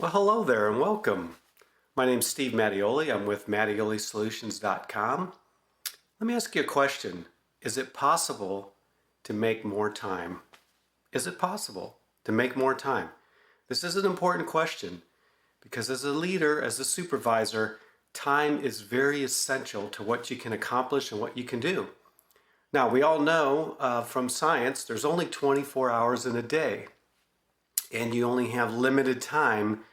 Well, hello there and welcome. My name's Steve Mattioli. I'm with MattioliSolutions.com. Let me ask you a question. Is it possible to make more time? Is it possible to make more time? This is an important question because as a leader, as a supervisor, time is very essential to what you can accomplish and what you can do. Now, we all know from science, there's only 24 hours in a day, and you only have limited time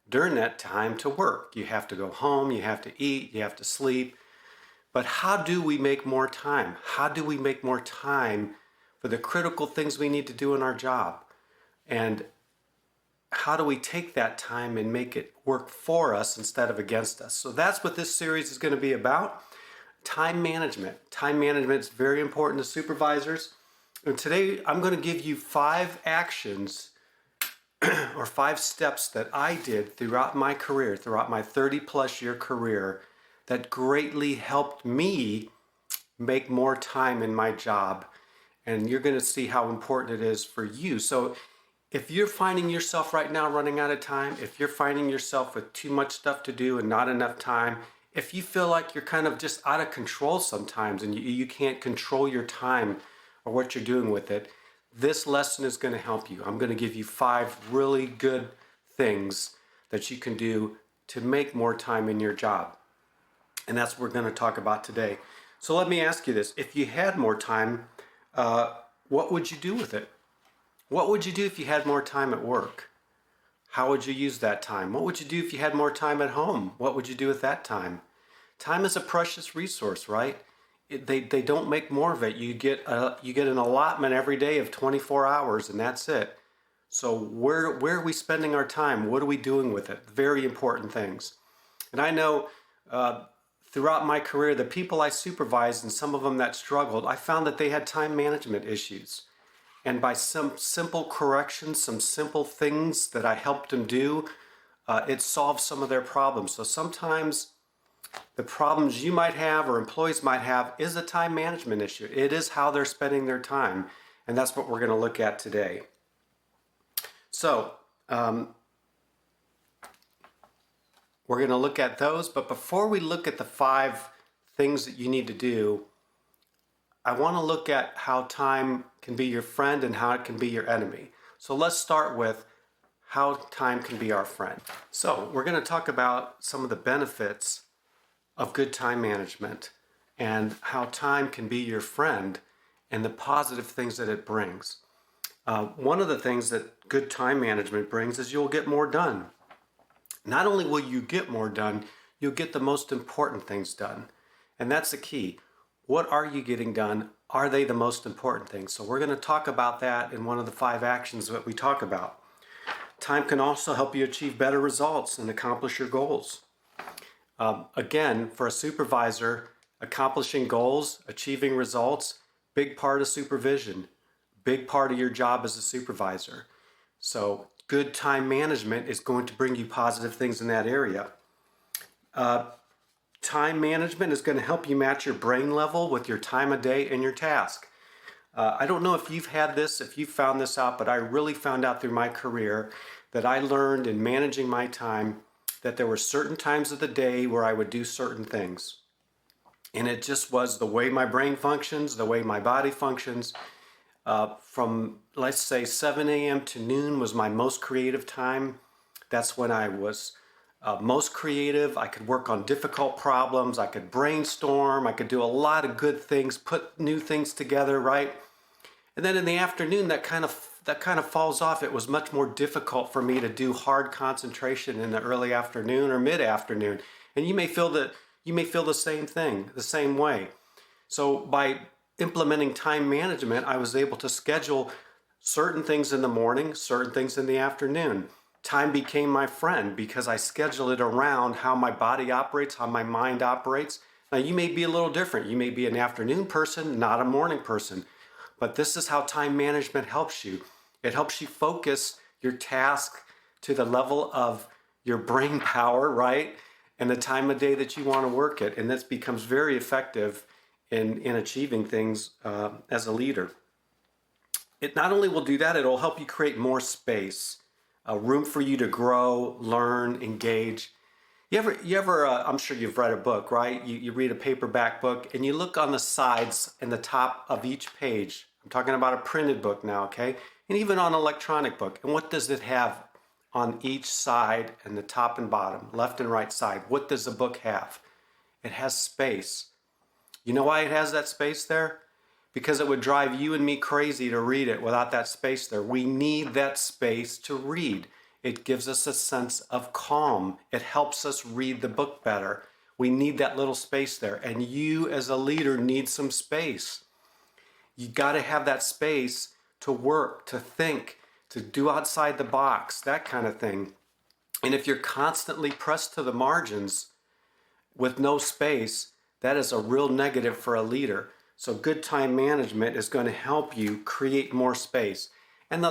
during that time to work. You have to go home, you have to eat, you have to sleep. But how do we make more time? How do we make more time for the critical things we need to do in our job? And how do we take that time and make it work for us instead of against us? So that's what this series is going to be about. Time management. Time management is very important to supervisors. And today I'm going to give you 5 actions or 5 steps that I did throughout my career, throughout my 30+ year career, that greatly helped me make more time in my job. And you're going to see how important it is for you. So if you're finding yourself right now running out of time, if you're finding yourself with too much stuff to do and not enough time, if you feel like you're kind of just out of control sometimes and you can't control your time or what you're doing with it, this lesson is going to help you. I'm going to give you 5 really good things that you can do to make more time in your job. And that's what we're going to talk about today. So let me ask you this. If you had more time, what would you do with it? What would you do if you had more time at work? How would you use that time? What would you do if you had more time at home? What would you do with that time? Time is a precious resource, right? They don't make more of it. You get an allotment every day of 24 hours and that's it. So where are we spending our time? What are we doing with it? Very important things. And I know throughout my career, the people I supervised and some of them that struggled, I found that they had time management issues. And by some simple corrections, some simple things that I helped them do, it solved some of their problems. So sometimes the problems you might have or employees might have is a time management issue. It is how they're spending their time. And that's what we're going to look at today. So we're going to look at those. But before we look at the 5 things that you need to do, I want to look at how time can be your friend and how it can be your enemy. So let's start with how time can be our friend. So we're going to talk about some of the benefits of good time management and how time can be your friend and the positive things that it brings. One of the things that good time management brings is you'll get more done. Not only will you get more done, you'll get the most important things done. And that's the key. What are you getting done? Are they the most important things? So we're going to talk about that in one of the 5 actions that we talk about. Time can also help you achieve better results and accomplish your goals. Again, for a supervisor, accomplishing goals, achieving results, big part of supervision, big part of your job as a supervisor. So good time management is going to bring you positive things in that area. Time management is going to help you match your brain level with your time of day and your task. I don't know if you've had this, if you've found this out, but I really found out through my career that I learned in managing my time that there were certain times of the day where I would do certain things. And it just was the way my brain functions, the way my body functions. From, let's say, 7 a.m. to noon was my most creative time. That's when I was most creative. I could work on difficult problems. I could brainstorm. I could do a lot of good things, put new things together, right? And then in the afternoon, that kind of falls off. It was much more difficult for me to do hard concentration in the early afternoon or mid-afternoon. And you may feel the same thing, the same way. So by implementing time management, I was able to schedule certain things in the morning, certain things in the afternoon. Time became my friend because I schedule it around how my body operates, how my mind operates. Now, you may be a little different. You may be an afternoon person, not a morning person. But this is how time management helps you. It helps you focus your task to the level of your brain power, right? And the time of day that you want to work it. And this becomes very effective in achieving things as a leader. It not only will do that, it'll help you create more space. a room for you to grow, learn, engage. I'm sure you've read a book, right? You read a paperback book and you look on the sides and the top of each page. I'm talking about a printed book now, okay? And even on an electronic book. And what does it have on each side and the top and bottom, left and right side? What does the book have? It has space. You know why it has that space there? Because it would drive you and me crazy to read it without that space there. We need that space to read. It gives us a sense of calm. It helps us read the book better. We need that little space there. And you as a leader need some space. You got to have that space to work, to think, to do outside the box, that kind of thing. And if you're constantly pressed to the margins with no space, that is a real negative for a leader. So good time management is going to help you create more space. And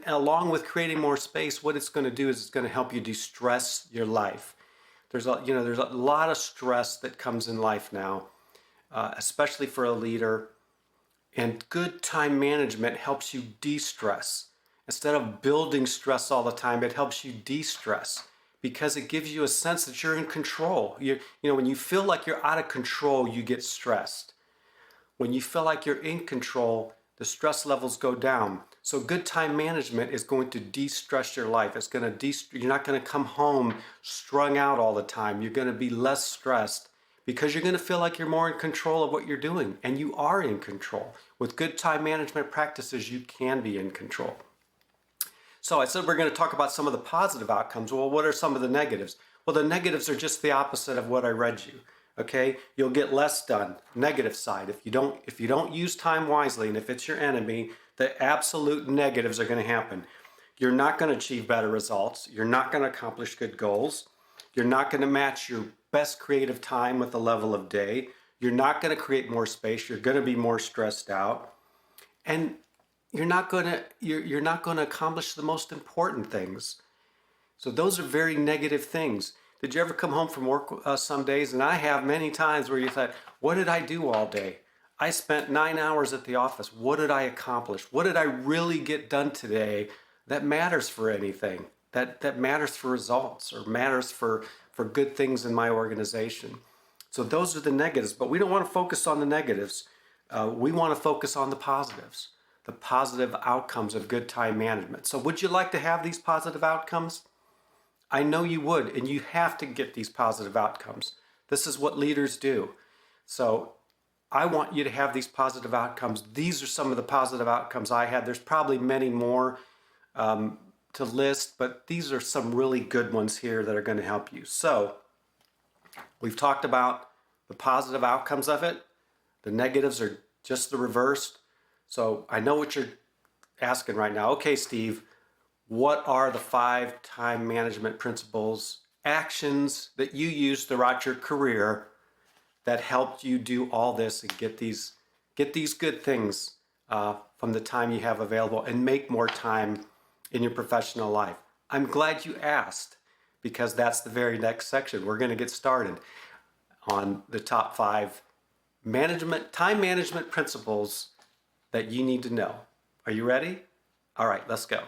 along with creating more space, what it's going to do is it's going to help you de-stress your life. There's a lot of stress that comes in life now, especially for a leader. And good time management helps you de-stress. Instead of building stress all the time, it helps you de-stress because it gives you a sense that you're in control. When you feel like you're out of control, you get stressed. When you feel like you're in control, the stress levels go down. So good time management is going to de-stress your life. You're not going to come home strung out all the time. You're going to be less stressed because you're going to feel like you're more in control of what you're doing. And you are in control. With good time management practices, you can be in control. So I said we're going to talk about some of the positive outcomes. Well, what are some of the negatives? Well, the negatives are just the opposite of what I read you. Okay, you'll get less done. Negative side. If you don't use time wisely, and if it's your enemy, the absolute negatives are going to happen. You're not going to achieve better results. You're not going to accomplish good goals. You're not going to match your best creative time with the level of day. You're not going to create more space. You're going to be more stressed out, and you're not going to accomplish the most important things. So those are very negative things. Did you ever come home from work some days, and I have many times where you thought, what did I do all day? I spent 9 hours at the office. What did I accomplish? What did I really get done today that matters for anything, that matters for results or matters for good things in my organization? So those are the negatives, but we don't want to focus on the negatives. We want to focus on the positives, the positive outcomes of good time management. So would you like to have these positive outcomes? I know you would, and you have to get these positive outcomes. This is what leaders do. So I want you to have these positive outcomes. These are some of the positive outcomes I had. There's probably many more to list, but these are some really good ones here that are going to help you. So we've talked about the positive outcomes of it. The negatives are just the reverse. So I know what you're asking right now. Okay, Steve, what are the 5 time management principles, actions that you use throughout your career that helped you do all this and get these good things from the time you have available and make more time in your professional life? I'm glad you asked, because that's the very next section. We're going to get started on the top 5 time management principles that you need to know. Are you ready? All right, let's go.